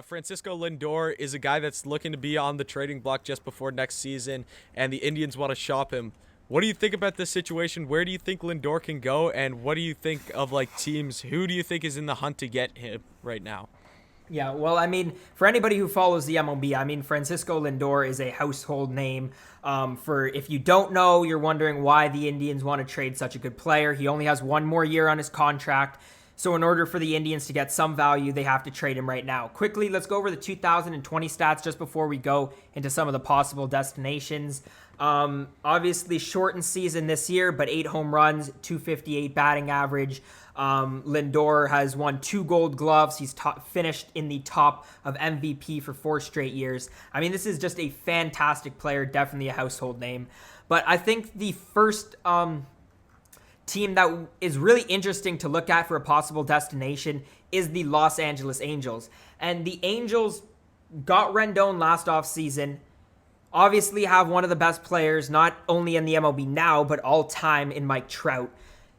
Francisco Lindor is a guy that's looking to be on the trading block just before next season, and the Indians want to shop him. What do you think about this situation? Where do you think Lindor can go, and what do you think of like teams? Who do you think is in the hunt to get him right now? Yeah, well, I mean, for anybody who follows the MLB, I mean, Francisco Lindor is a household name. For if you don't know, you're wondering why the Indians want to trade such a good player. He only has one more year on his contract. So in order for the Indians to get some value, they have to trade him right now. Quickly, let's go over the 2020 stats just before we go into some of the possible destinations. Obviously, shortened season this year, but 8 home runs, 258 batting average. Lindor has won 2 Gold Gloves. He's finished in the top of MVP for 4 straight years. I mean, this is just a fantastic player, definitely a household name. But I think the first team that is really interesting to look at for a possible destination is the Los Angeles Angels. And the Angels got Rendon last offseason. Obviously have one of the best players, not only in the MLB now, but all time in Mike Trout.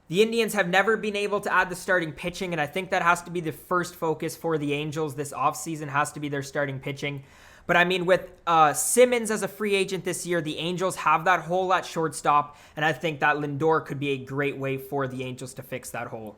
The Indians have never been able to add the starting pitching, and I think that has to be the first focus for the Angels this offseason, has to be their starting pitching. But I mean, with Simmons as a free agent this year, the Angels have that hole at shortstop, and I think that Lindor could be a great way for the Angels to fix that hole.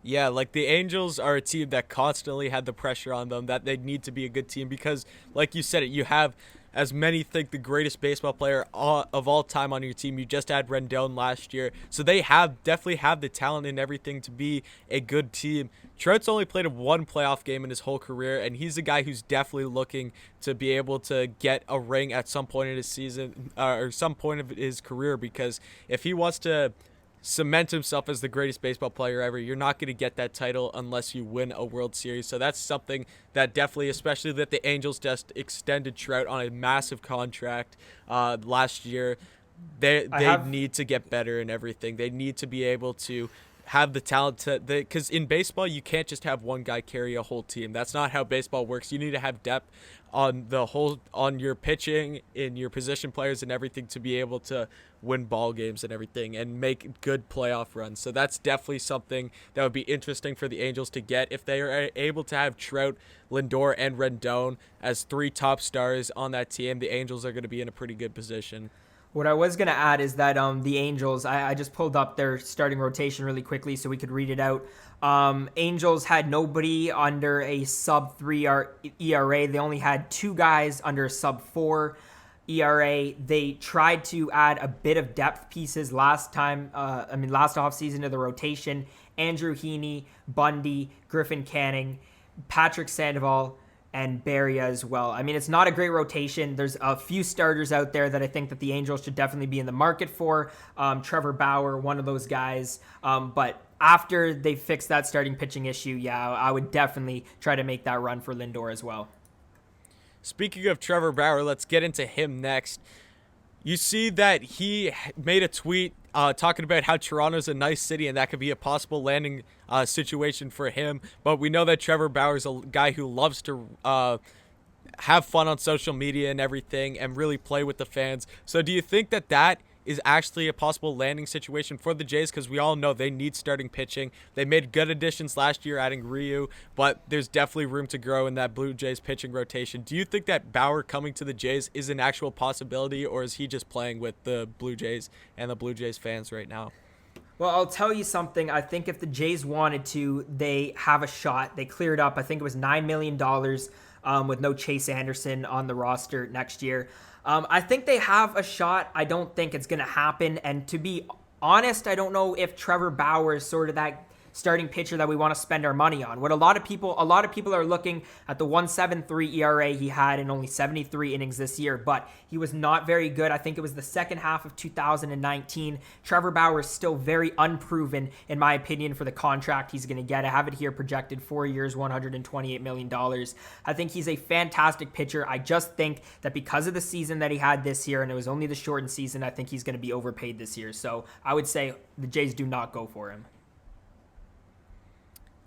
Yeah, like the Angels are a team that constantly had the pressure on them that they need to be a good team because, like you said it, you have, as many think, the greatest baseball player of all time on your team. You just had Rendon last year. So they definitely have the talent and everything to be a good team. Trout's only played one playoff game in his whole career, and he's a guy who's definitely looking to be able to get a ring at some point in his season or some point of his career, because if he wants to cement himself as the greatest baseball player ever, you're not going to get that title unless you win a World Series. So that's something that definitely, especially that the Angels just extended Trout on a massive contract last year. They need to get better and everything. They need to be able to have the talent to, because in baseball you can't just have one guy carry a whole team. That's not how baseball works. You need to have depth on your pitching, in your position players and everything, to be able to win ball games and everything and make good playoff runs. So that's definitely something that would be interesting for the Angels to get. If they are able to have Trout, Lindor, and Rendon as 3 top stars on that team, the Angels are going to be in a pretty good position. What I was going to add is that the Angels, I just pulled up their starting rotation really quickly so we could read it out. Angels had nobody under a sub-3 ERA. They only had 2 guys under a sub-4 ERA. They tried to add a bit of depth pieces last offseason to the rotation. Andrew Heaney, Bundy, Griffin Canning, Patrick Sandoval, and Barria as well. I mean, it's not a great rotation. There's a few starters out there that I think that the Angels should definitely be in the market for. Trevor Bauer, one of those guys. But after they fix that starting pitching issue, yeah, I would definitely try to make that run for Lindor as well. Speaking of Trevor Bauer, let's get into him next. You see that he made a tweet talking about how Toronto's a nice city and that could be a possible landing situation for him. But we know that Trevor Bauer's a guy who loves to have fun on social media and everything and really play with the fans. So do you think that is actually a possible landing situation for the Jays? Because we all know they need starting pitching. They made good additions last year adding Ryu, but there's definitely room to grow in that Blue Jays pitching rotation. Do you think that Bauer coming to the Jays is an actual possibility, or is he just playing with the Blue Jays and the Blue Jays fans right now? Well, I'll tell you something. I think if the Jays wanted to, they have a shot. They cleared up, I think it was $9 million with no Chase Anderson on the roster next year. I think they have a shot. I don't think it's going to happen. And to be honest, I don't know if Trevor Bauer is sort of that starting pitcher that we want to spend our money on. What a lot of people are looking at the 1.73 ERA he had in only 73 innings this year, but he was not very good. I think it was the second half of 2019. Trevor Bauer is still very unproven, in my opinion, for the contract he's going to get. I have it here projected 4 years, $128 million. I think he's a fantastic pitcher. I just think that because of the season that he had this year, and it was only the shortened season, I think he's going to be overpaid this year. So I would say the Jays do not go for him.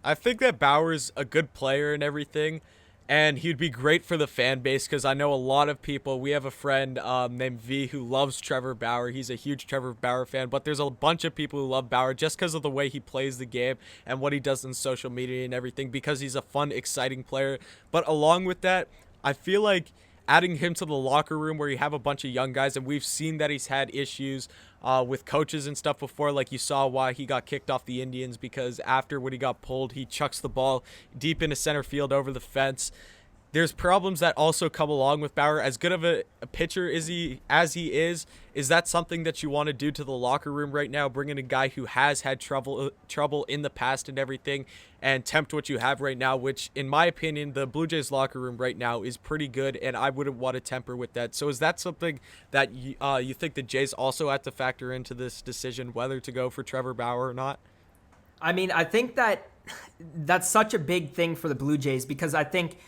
I think that Bauer's a good player and everything. And he'd be great for the fan base because I know a lot of people. We have a friend named V who loves Trevor Bauer. He's a huge Trevor Bauer fan, but there's a bunch of people who love Bauer just because of the way he plays the game and what he does in social media and everything, because he's a fun, exciting player. But along with that, I feel like adding him to the locker room where you have a bunch of young guys, and we've seen that he's had issues with coaches and stuff before. Like you saw why he got kicked off the Indians, because after when he got pulled, he chucks the ball deep into center field over the fence. There's problems that also come along with Bauer. As good of a pitcher as he is that something that you want to do to the locker room right now? Bring in a guy who has had trouble in the past and everything, and tempt what you have right now, which, in my opinion, the Blue Jays locker room right now is pretty good, and I wouldn't want to temper with that. So is that something that you think the Jays also have to factor into this decision, whether to go for Trevor Bauer or not? I mean, I think that's such a big thing for the Blue Jays, because I think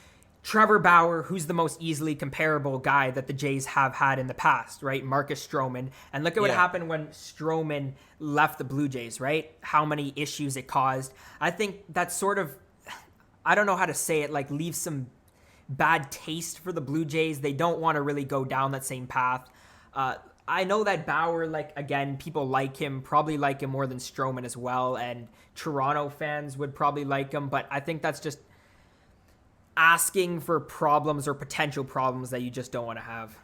Trevor Bauer, who's the most easily comparable guy that the Jays have had in the past, right? Marcus Stroman. And look at what happened when Stroman left the Blue Jays, right? How many issues it caused. I think that sort of, I don't know how to say it, like leaves some bad taste for the Blue Jays. They don't want to really go down that same path. I know that Bauer, like, again, people like him, probably like him more than Stroman as well. And Toronto fans would probably like him. But I think that's just asking for problems or potential problems that you just don't want to have.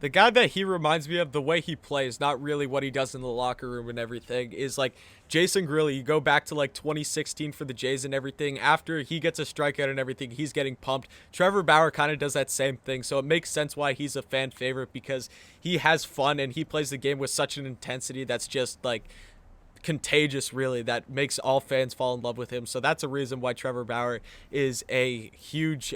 The guy that he reminds me of, the way he plays, not really what he does in the locker room and everything, is like Jason Grilli. You go back to like 2016 for the Jays and everything. After he gets a strikeout and everything, he's getting pumped. Trevor Bauer kind of does that same thing. So it makes sense why he's a fan favorite, because he has fun and he plays the game with such an intensity that's just like contagious, really, that makes all fans fall in love with him. So that's a reason why Trevor Bauer is a huge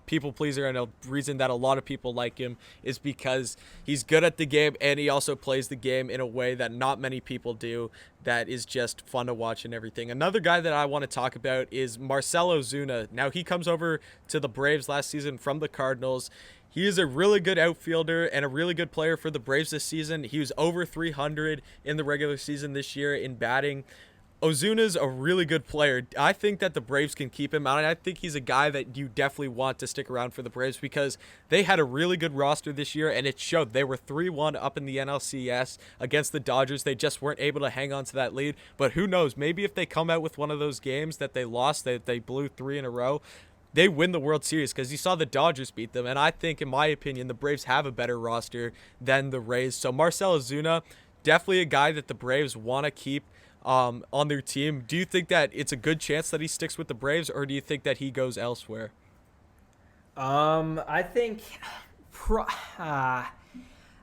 people pleaser, and a reason that a lot of people like him is because he's good at the game, and he also plays the game in a way that not many people do, that is just fun to watch and everything. Another guy that I want to talk about is Marcell Ozuna. Now, he comes over to the Braves last season from the Cardinals. He is a really good outfielder and a really good player for the Braves this season. He was over 300 in the regular season this year in batting. Ozuna's a really good player. I think that the Braves can keep him out, and I think he's a guy that you definitely want to stick around for the Braves, because they had a really good roster this year, and it showed. They were 3-1 up in the NLCS against the Dodgers. They just weren't able to hang on to that lead, but who knows? Maybe if they come out with one of those games that they lost, that they blew 3 in a row, they win the World Series, because you saw the Dodgers beat them. And I think, in my opinion, the Braves have a better roster than the Rays. So Marcell Ozuna, definitely a guy that the Braves want to keep on their team. Do you think that it's a good chance that he sticks with the Braves, or do you think that he goes elsewhere? I think I'm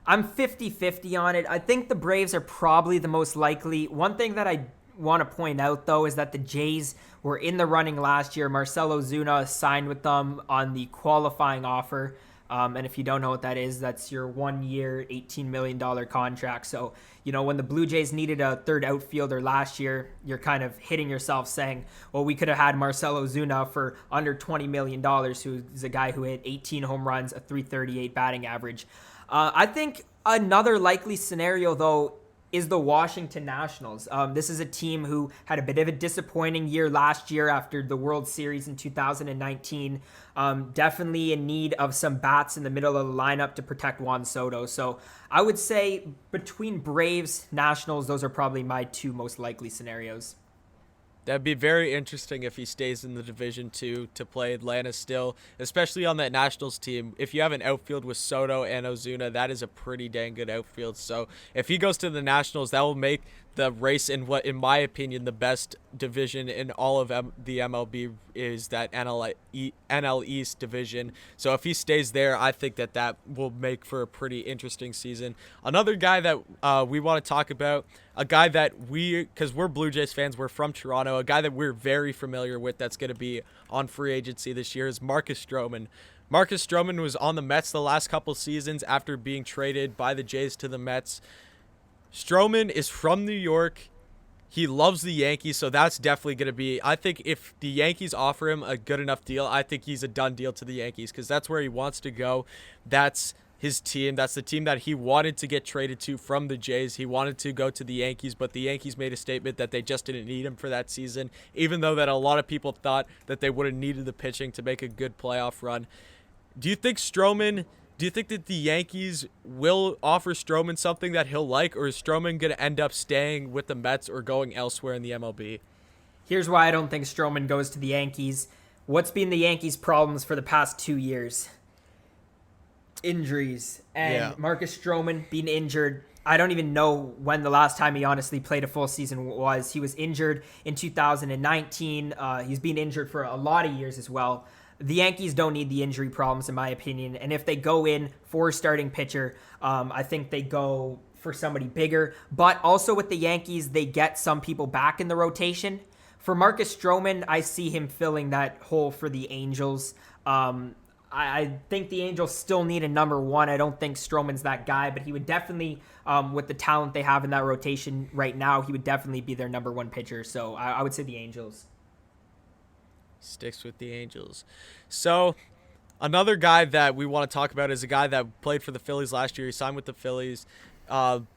50-50 on it. I think the Braves are probably the most likely. One thing that I want to point out, though, is that the Jays were in the running last year. Marcell Ozuna signed with them on the qualifying offer. And if you don't know what that is, that's your 1 year, $18 million contract. So, you know, when the Blue Jays needed a third outfielder last year, you're kind of hitting yourself saying, well, we could have had Marcell Ozuna for under $20 million, who's a guy who hit 18 home runs, a .338 batting average. I think another likely scenario, though, is the Washington Nationals. This is a team who had a bit of a disappointing year last year after the World Series in 2019. Definitely in need of some bats in the middle of the lineup to protect Juan Soto. So I would say between Braves, Nationals, those are probably my two most likely scenarios. That'd be very interesting if he stays in the Division II to play Atlanta still, especially on that Nationals team. If you have an outfield with Soto and Ozuna, that is a pretty dang good outfield. So if he goes to the Nationals, that will make the race in what, in my opinion, the best division in all of the MLB is that NL East division. So if he stays there, I think that will make for a pretty interesting season. Another guy that we want to talk about, a guy that because we're Blue Jays fans, we're from Toronto, a guy that we're very familiar with that's going to be on free agency this year is Marcus Stroman. Marcus Stroman was on the Mets the last couple seasons after being traded by the Jays to the Mets. Stroman is from New York. He loves the Yankees, so that's definitely going to be, I think if the Yankees offer him a good enough deal, I think he's a done deal to the Yankees, because that's where he wants to go. That's his team. That's the team that he wanted to get traded to from the Jays. He wanted to go to the Yankees, but the Yankees made a statement that they just didn't need him for that season, even though that a lot of people thought that they would have needed the pitching to make a good playoff run. Do you think that the Yankees will offer Stroman something that he'll like, or is Stroman going to end up staying with the Mets or going elsewhere in the MLB? Here's why I don't think Stroman goes to the Yankees. What's been the Yankees' problems for the past 2 years? Injuries. And Marcus Stroman being injured. I don't even know when the last time he honestly played a full season was. He was injured in 2019. He's been injured for a lot of years as well. The Yankees don't need the injury problems, in my opinion. And if they go in for a starting pitcher, I think they go for somebody bigger. But also with the Yankees, they get some people back in the rotation. For Marcus Stroman, I see him filling that hole for the Angels. I think the Angels still need a number one. I don't think Stroman's that guy, but he would definitely, with the talent they have in that rotation right now, he would definitely be their number one pitcher. So I would say the Angels. Sticks with the Angels. So another guy that we want to talk about is a guy that played for the Phillies last year. He signed with the Phillies.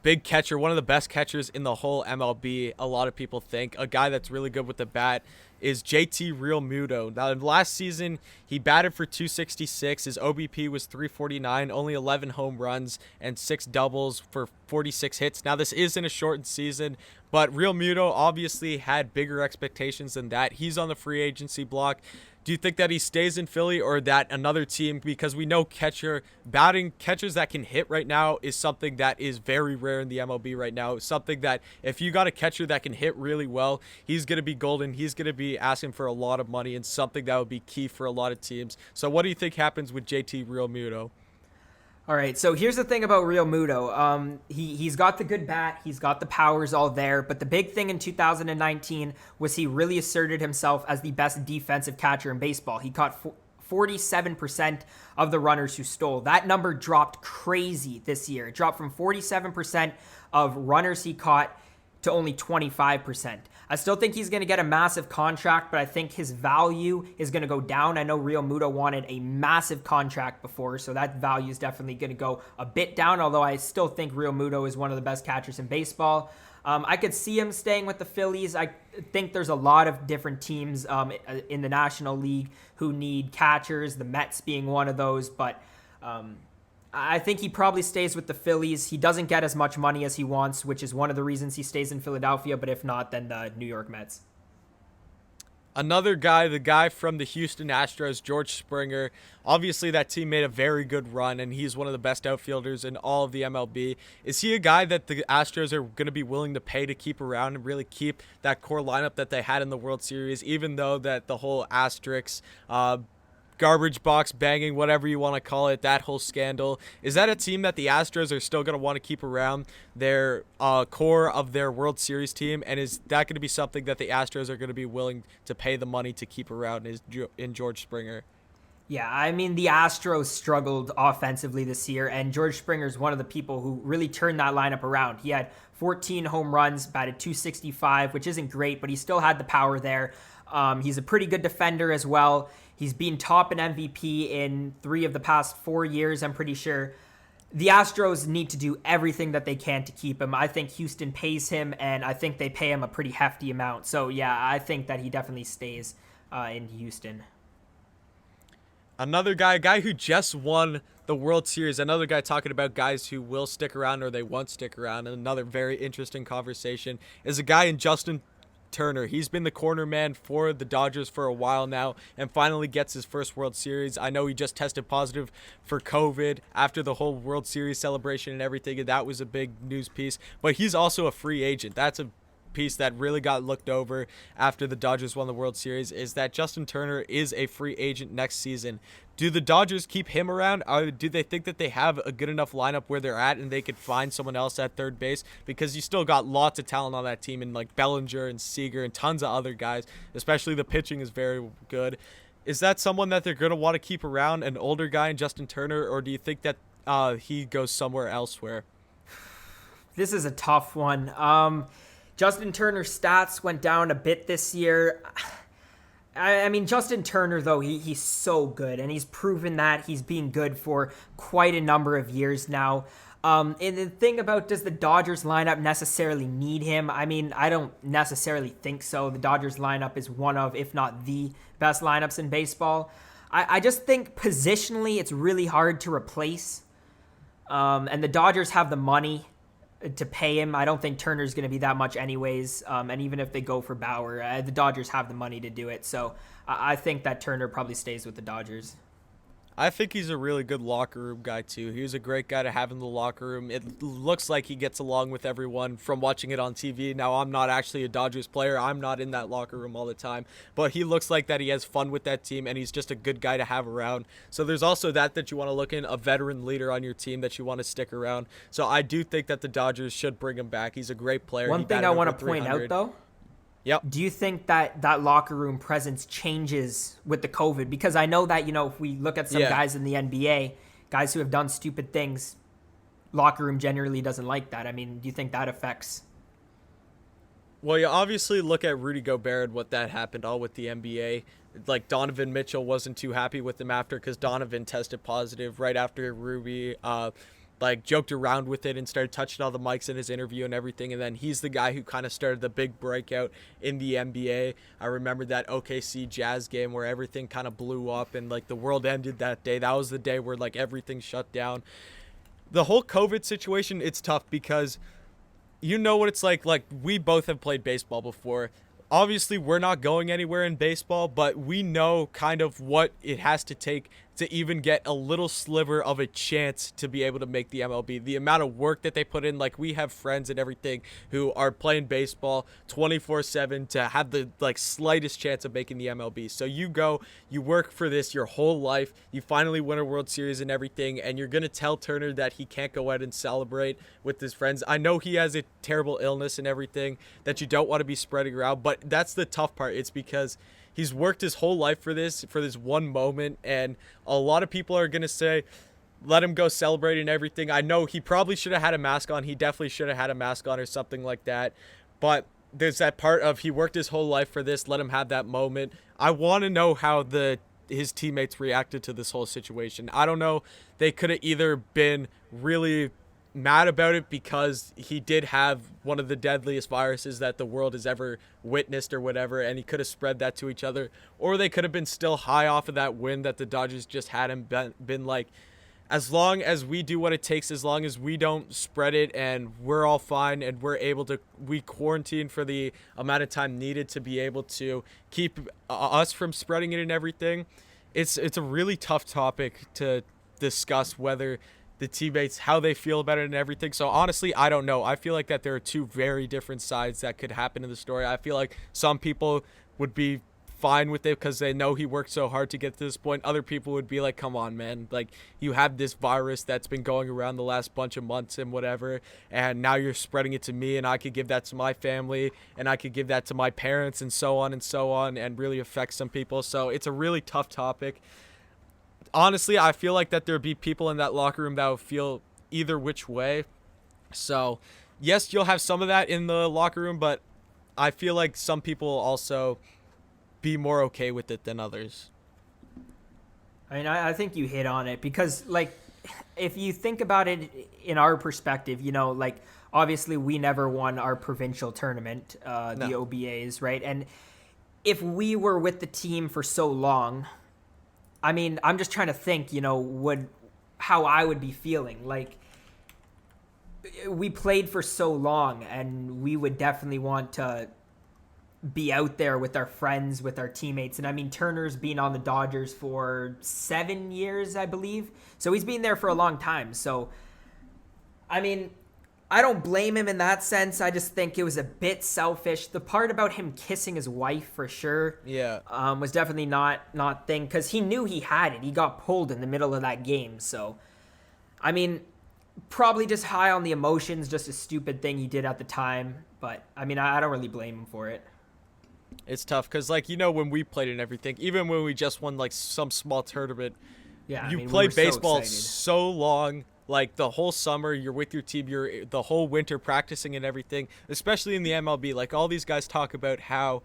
Big catcher, one of the best catchers in the whole MLB, a lot of people think. A guy that's really good with the bat is JT Realmuto. Now, last season, he batted for 266. His OBP was 349, only 11 home runs and 6 doubles for 46 hits. Now, this isn't a shortened season, but Realmuto obviously had bigger expectations than that. He's on the free agency block. Do you think that he stays in Philly or that another team, because we know catchers that can hit right now is something that is very rare in the MLB right now. It's something that if you got a catcher that can hit really well, he's going to be golden. He's going to be asking for a lot of money and something that would be key for a lot of teams. So what do you think happens with JT Realmuto? All right, so here's the thing about Realmuto. He's got the good bat, he's got the powers all there, but the big thing in 2019 was he really asserted himself as the best defensive catcher in baseball. He caught 47% of the runners who stole. That number dropped crazy this year. It dropped from 47% of runners he caught to only 25%. I still think he's going to get a massive contract, but I think his value is going to go down. I know Realmuto wanted a massive contract before, so that value is definitely going to go a bit down, although I still think Realmuto is one of the best catchers in baseball. I could see him staying with the Phillies. I think there's a lot of different teams in the National League who need catchers, the Mets being one of those, but I think he probably stays with the Phillies. He doesn't get as much money as he wants, which is one of the reasons he stays in Philadelphia, but if not, then the New York Mets. Another guy, the guy from the Houston Astros, George Springer. Obviously, that team made a very good run, and he's one of the best outfielders in all of the MLB. Is he a guy that the Astros are going to be willing to pay to keep around and really keep that core lineup that they had in the World Series, even though that the whole asterisk garbage box banging, whatever you want to call it, that whole scandal? Is that a team that the Astros are still going to want to keep around their core of their World Series team? And is that going to be something that the Astros are going to be willing to pay the money to keep around in George Springer? Yeah, I mean, the Astros struggled offensively this year, and George Springer is one of the people who really turned that lineup around. He had 14 home runs, batted 265, which isn't great, but he still had the power there. He's a pretty good defender as well. He's been top in MVP in 3 of the past 4 years, I'm pretty sure. The Astros need to do everything that they can to keep him. I think Houston pays him, and I think they pay him a pretty hefty amount. So, yeah, I think that he definitely stays in Houston. Another guy, a guy who just won the World Series, another guy talking about guys who will stick around or they won't stick around, and another very interesting conversation is a guy in Justin Turner. He's been the corner man for the Dodgers for a while now and finally gets his first World Series. I know he just tested positive for COVID after the whole World Series celebration and everything, and that was a big news piece, but he's also a free agent. That's a piece that really got looked over after the Dodgers won the World Series, is that Justin Turner is a free agent next season. Do the Dodgers keep him around, or do they think that they have a good enough lineup where they're at and they could find someone else at third base? Because you still got lots of talent on that team, and like Bellinger and Seager and tons of other guys, especially the pitching is very good. Is that someone that they're going to want to keep around, an older guy in Justin Turner, or do you think that he goes somewhere elsewhere? This is a tough one. Justin Turner's stats went down a bit this year. I mean, Justin Turner, though, he's so good, and he's proven that he's been good for quite a number of years now. And the thing about, does the Dodgers lineup necessarily need him? I mean, I don't necessarily think so. The Dodgers lineup is one of, if not the best lineups in baseball. I just think positionally it's really hard to replace. And the Dodgers have the money to pay him. I don't think Turner's going to be that much anyways. And even if they go for Bauer, the Dodgers have the money to do it. So I think that Turner probably stays with the Dodgers. I think he's a really good locker room guy, too. He was a great guy to have in the locker room. It looks like he gets along with everyone from watching it on TV. Now, I'm not actually a Dodgers player. I'm not in that locker room all the time. But he looks like that he has fun with that team, and he's just a good guy to have around. So there's also that you want to look in, a veteran leader on your team that you want to stick around. So I do think that the Dodgers should bring him back. He's a great player. One thing I want to point out, though, yep. Do you think that locker room presence changes with the COVID? Because I know that, if we look at some guys in the NBA, guys who have done stupid things, locker room generally doesn't like that. I mean, do you think that affects? Well, you obviously look at Rudy Gobert and what that happened all with the NBA. Like, Donovan Mitchell wasn't too happy with him after because Donovan tested positive right after Ruby joked around with it and started touching all the mics in his interview and everything. And then he's the guy who kind of started the big breakout in the NBA. I remember that OKC Jazz game where everything kind of blew up and the world ended that day. That was the day where everything shut down. The whole COVID situation, it's tough because you know what it's like. We both have played baseball before. Obviously, we're not going anywhere in baseball, but we know kind of what it has to take to even get a little sliver of a chance to be able to make the MLB. The amount of work that they put in, we have friends and everything who are playing baseball 24/7 to have the slightest chance of making the MLB. So you go, you work for this your whole life, you finally win a World Series and everything, and you're going to tell Turner that he can't go out and celebrate with his friends. I know he has a terrible illness and everything that you don't want to be spreading around, but that's the tough part. It's because he's worked his whole life for this one moment, and a lot of people are going to say, let him go celebrate and everything. I know he probably should have had a mask on. He definitely should have had a mask on or something like that. But there's that part of he worked his whole life for this. Let him have that moment. I want to know how his teammates reacted to this whole situation. I don't know. They could have either been really mad about it because he did have one of the deadliest viruses that the world has ever witnessed or whatever, and he could have spread that to each other, or they could have been still high off of that win that the Dodgers just had and been like, as long as we do what it takes, as long as we don't spread it and we're all fine and we quarantine for the amount of time needed to be able to keep us from spreading it and everything. It's a really tough topic to discuss, whether the teammates, how they feel about it and everything. So honestly, I don't know. I feel like that there are two very different sides that could happen in the story. I feel like some people would be fine with it because they know he worked so hard to get to this point. Other people would be like, come on, man. You have this virus that's been going around the last bunch of months and whatever, and now you're spreading it to me, and I could give that to my family, and I could give that to my parents, and so on, and really affect some people. So it's a really tough topic. Honestly, I feel like that there'd be people in that locker room that would feel either which way. So, yes, you'll have some of that in the locker room, but I feel like some people will also be more okay with it than others. I mean, I think you hit on it because, if you think about it in our perspective, obviously we never won our provincial tournament, the OBAs, right? And if we were with the team for so long, I mean, I'm just trying to think, how I would be feeling. We played for so long, and we would definitely want to be out there with our friends, with our teammates. And I mean, Turner's been on the Dodgers for 7 years, I believe. So he's been there for a long time. So, I mean, I don't blame him in that sense. I just think it was a bit selfish. The part about him kissing his wife, for sure, was definitely not thing, because he knew he had it. He got pulled in the middle of that game. So, I mean, probably just high on the emotions, just a stupid thing he did at the time. But, I mean, I don't really blame him for it. It's tough because, when we played and everything, even when we just won, some small tournament, play baseball so long. The whole summer, you're with your team, you're the whole winter practicing and everything, especially in the MLB. All these guys talk about how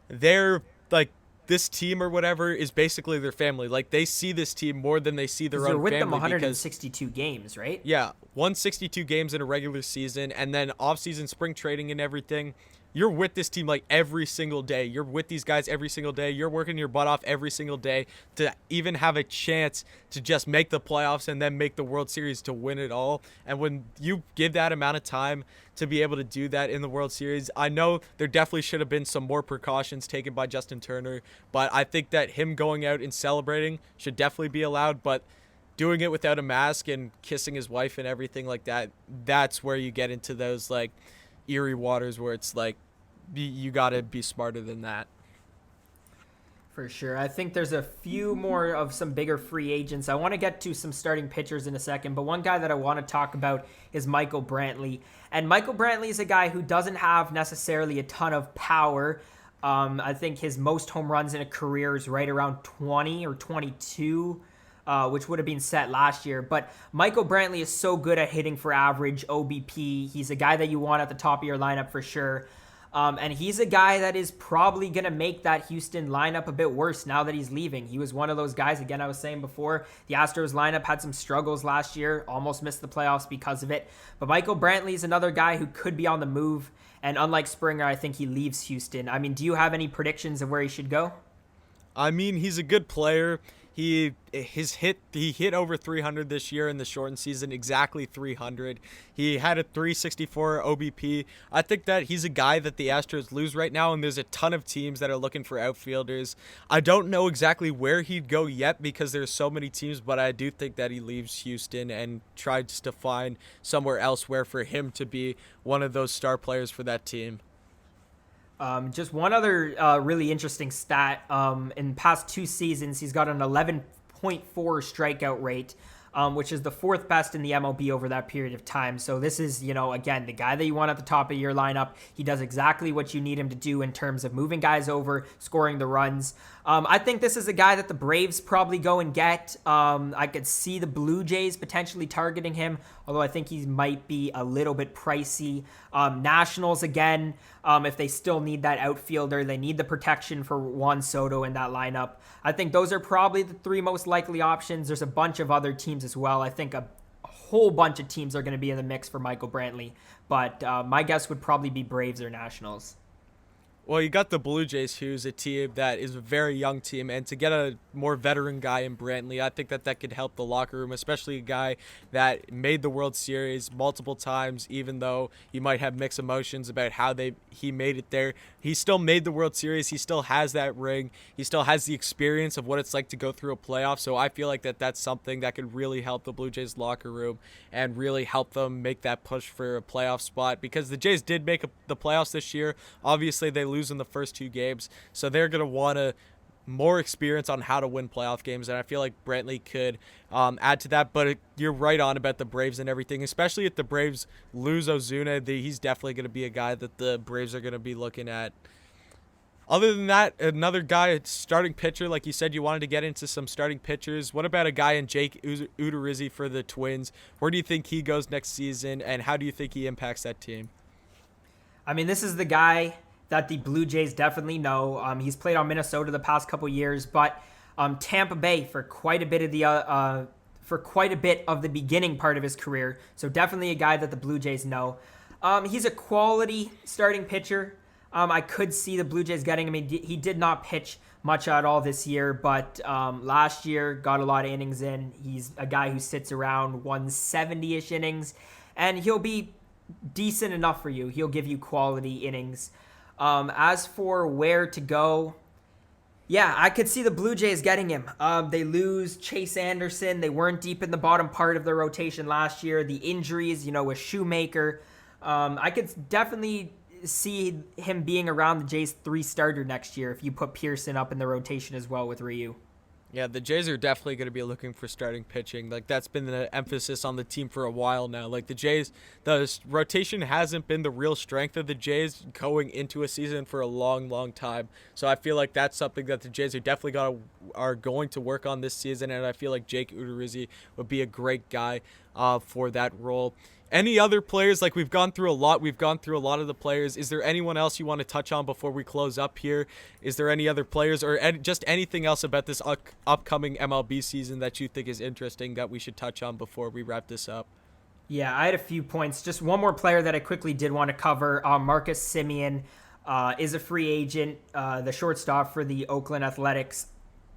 they're, the this team or whatever is basically their family. Like, they see this team more than they see their own family. You're with them 162 games, right? Yeah, 162 games in a regular season, and then off-season spring trading and everything. You're with this team like every single day. You're with these guys every single day. You're working your butt off every single day to even have a chance to just make the playoffs and then make the World Series to win it all. And when you give that amount of time to be able to do that in the World Series, I know there definitely should have been some more precautions taken by Justin Turner, but I think that him going out and celebrating should definitely be allowed. But doing it without a mask and kissing his wife and everything like that, that's where you get into those like eerie waters where it's like you got to be smarter than that. For sure. I think there's a few more of some bigger free agents. I want to get to some starting pitchers in a second, but one guy that I want to talk about is Michael Brantley. And Michael Brantley is a guy who doesn't have necessarily a ton of power. I think his most home runs in a career is right around 20 or 22. Which would have been set last year. But Michael Brantley is so good at hitting for average, OBP. He's a guy that you want at the top of your lineup for sure. And he's a guy that is probably going to make that Houston lineup a bit worse now that he's leaving. He was one of those guys, again, I was saying before, the Astros lineup had some struggles last year, almost missed the playoffs because of it. But Michael Brantley is another guy who could be on the move. And unlike Springer, I think he leaves Houston. I mean, do you have any predictions of where he should go? I mean, he's a good player. He hit over 300 this year in the shortened season, exactly 300. He had a 364 OBP. I think that he's a guy that the Astros lose right now, and there's a ton of teams that are looking for outfielders. I don't know exactly where he'd go yet because there's so many teams, but I do think that he leaves Houston and tries to find somewhere elsewhere for him to be one of those star players for that team. Just one other really interesting stat. In the past 2 seasons, he's got an 11.4 strikeout rate, which is the 4th best in the MLB over that period of time. So this is, again, the guy that you want at the top of your lineup. He does exactly what you need him to do in terms of moving guys over, scoring the runs. I think this is a guy that the Braves probably go and get. I could see the Blue Jays potentially targeting him, although I think he might be a little bit pricey. Nationals, again, if they still need that outfielder, they need the protection for Juan Soto in that lineup. I think those are probably the 3 most likely options. There's a bunch of other teams as well. I think a whole bunch of teams are going to be in the mix for Michael Brantley, but my guess would probably be Braves or Nationals. Well, you got the Blue Jays, who's a team that is a very young team, and to get a more veteran guy in Brantley, I think that could help the locker room, especially a guy that made the World Series multiple times, even though you might have mixed emotions about how he made it there. He still made the World Series. He still has that ring. He still has the experience of what it's like to go through a playoff, so I feel like that's something that could really help the Blue Jays locker room and really help them make that push for a playoff spot, because the Jays did make the playoffs this year. Obviously, they lose in the first 2 games, so they're going to want more experience on how to win playoff games, and I feel like Brantley could add to that. But you're right on about the Braves and everything, especially if the Braves lose Ozuna. He's definitely going to be a guy that the Braves are going to be looking at. Other than that, another guy, starting pitcher, like you said, you wanted to get into some starting pitchers. What about a guy in Jake Odorizzi for the Twins? Where do you think he goes next season, and how do you think he impacts that team? I mean, this is the guy that the Blue Jays definitely know. He's played on Minnesota the past couple years, but Tampa Bay for quite a bit of the beginning part of his career. So definitely a guy that the Blue Jays know. He's a quality starting pitcher. I could see the Blue Jays getting him. He did not pitch much at all this year, but last year got a lot of innings in. He's a guy who sits around 170-ish innings, and he'll be decent enough for you. He'll give you quality innings. As for where to go, yeah, I could see the Blue Jays getting him. They lose Chase Anderson. They weren't deep in the bottom part of their rotation last year. The injuries, with Shoemaker. I could definitely see him being around the Jays' 3 starter next year if you put Pearson up in the rotation as well with Ryu. Yeah, the Jays are definitely going to be looking for starting pitching. Like, that's been the emphasis on the team for a while now. Like, the Jays, the rotation hasn't been the real strength of the Jays going into a season for a long, long time. So I feel like that's something that the Jays are definitely are going to work on this season, and I feel like Jake Odorizzi would be a great guy for that role. Any other players? Like, we've gone through a lot. We've gone through a lot of the players. Is there anyone else you want to touch on before we close up here? Is there any other players or just anything else about this upcoming MLB season that you think is interesting that we should touch on before we wrap this up? Yeah, I had a few points. Just one more player that I quickly did want to cover. Marcus Semien is a free agent, the shortstop for the Oakland Athletics.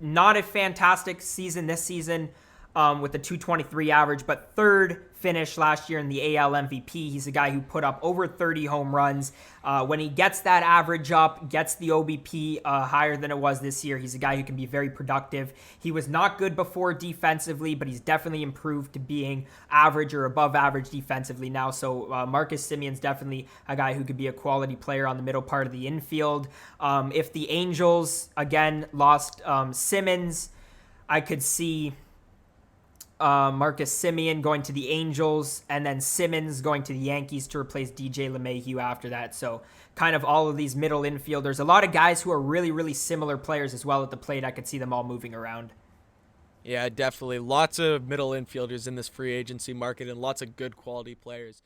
Not a fantastic season this season with a 223 average, but third finish last year in the AL MVP. He's a guy who put up over 30 home runs. When he gets that average up, gets the OBP higher than it was this year, he's a guy who can be very productive. He was not good before defensively, but he's definitely improved to being average or above average defensively now. So Marcus Semien's definitely a guy who could be a quality player on the middle part of the infield. If the Angels, again, lost Simmons, I could see Marcus Semien going to the Angels, and then Simmons going to the Yankees to replace DJ LeMahieu after that. So kind of all of these middle infielders. A lot of guys who are really, really similar players as well at the plate. I could see them all moving around. Yeah, definitely. Lots of middle infielders in this free agency market and lots of good quality players.